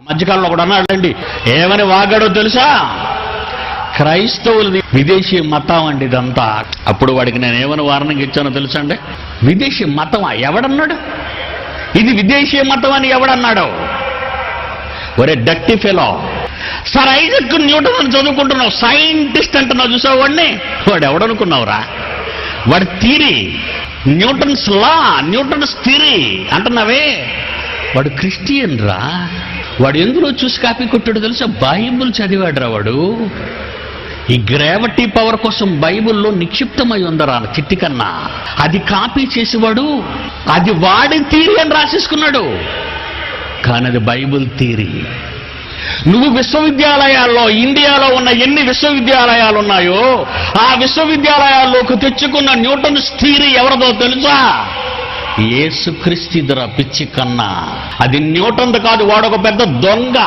మధ్యకాలంలో ఒకడు అన్నాడండి, ఏమని వాగాడో తెలుసా? క్రైస్తవులది విదేశీ మతం అండి ఇదంతా. అప్పుడు వాడికి నేను ఏమని వార్నింగ్ ఇచ్చానో తెలుసా అండి? విదేశీ మతమా? ఎవడన్నాడు ఇది విదేశీ మతం అని? ఎవడన్నాడు? ఒరే డక్టి ఫెలో, సర్ ఐజక్ న్యూటన్ అని చదువుకుంటున్నావు, సైంటిస్ట్ అంటున్నావు, చూసావు వాడిని? వాడు ఎవడనుకున్నావురా? వాడి theory, Newton's law, Newton's theory అంటున్నావే, వాడు క్రిస్టియన్ రా. వాడు ఎందులో చూసి కాపీ కొట్టాడు తెలుసా? బైబుల్ చదివాడు రా వాడు. ఈ గ్రావిటీ పవర్ కోసం బైబుల్లో నిక్షిప్తమై ఉందరా చిట్టి కన్నా. అది కాపీ చేసేవాడు, అది వాడి థియరీ అని రాసేసుకున్నాడు, కానీ అది బైబుల్ థియరీ. నువ్వు విశ్వవిద్యాలయాల్లో, ఇండియాలో ఉన్న ఎన్ని విశ్వవిద్యాలయాలు ఉన్నాయో ఆ విశ్వవిద్యాలయాల్లోకి తెచ్చుకున్న న్యూటన్స్ థియరీ ఎవరిదో తెలుసా? యేసుక్రీస్తుదిరా పిచ్చి కన్నా. అది న్యూటన్ కాదు, వాడొక పెద్ద దొంగ.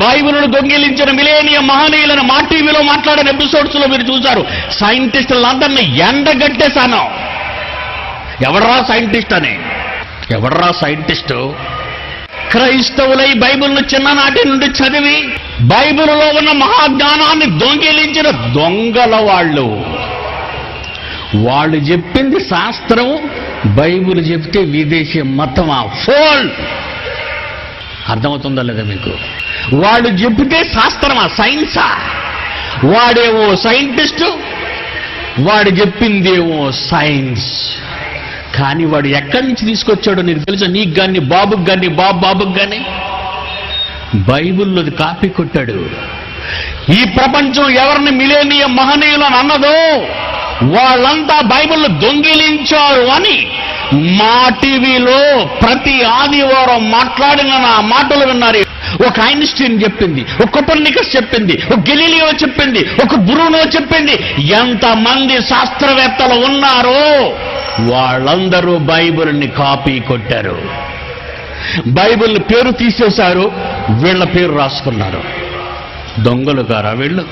బైబిలును దొంగిలించిన మిలేనియం మహనీయులను మా టీవీలో మాట్లాడిన ఎపిసోడ్స్ లో మీరు చూశారు. సైంటిస్టులందరినీ ఎండగట్టేశాను. ఎవడరా సైంటిస్ట్ అని? ఎవడరా సైంటిస్టు? క్రైస్తవులై బైబిల్ను చిన్ననాటి నుండి చదివి బైబిల్లో ఉన్న మహాజ్ఞానాన్ని దొంగిలించిన దొంగల వాళ్ళు. వాళ్ళు చెప్పింది శాస్త్రం, బైబిల్ చెప్తే విదేశీ మతమా? ఫోల్! అర్థమవుతుందా లేదా మీకు? వాళ్ళు చెప్తే శాస్త్రమా, సైన్సా? వాడేమో సైంటిస్టు, వాడు చెప్పిందేమో సైన్స్. కానీ వాడు ఎక్కడి నుంచి తీసుకొచ్చాడో నీకు తెలుసా? నీకు కానీ, బాబుకి కానీ, బాబుకి కానీ బైబిల్లోది కాపీ కొట్టాడు. ఈ ప్రపంచం ఎవరిని మిలేనియం మహనీయులను అన్నదో వాళ్ళంతా బైబిల్ దొంగిలించారు అని మా టీవీలో ప్రతి ఆదివారం మాట్లాడిన నా మాటలు విన్నారు. ఒక ఐన్స్టీన్ చెప్పింది, ఒక కోపర్నికస్ చెప్పింది, ఒక గెలీలియో చెప్పింది, ఒక బ్రూనో చెప్పింది. ఎంతమంది శాస్త్రవేత్తలు ఉన్నారో వాళ్ళందరూ బైబిల్ని కాపీ కొట్టారు. బైబిల్ పేరు తీసేశారు, వీళ్ళ పేరు రాసుకున్నారు. దొంగలు గారా వీళ్ళు?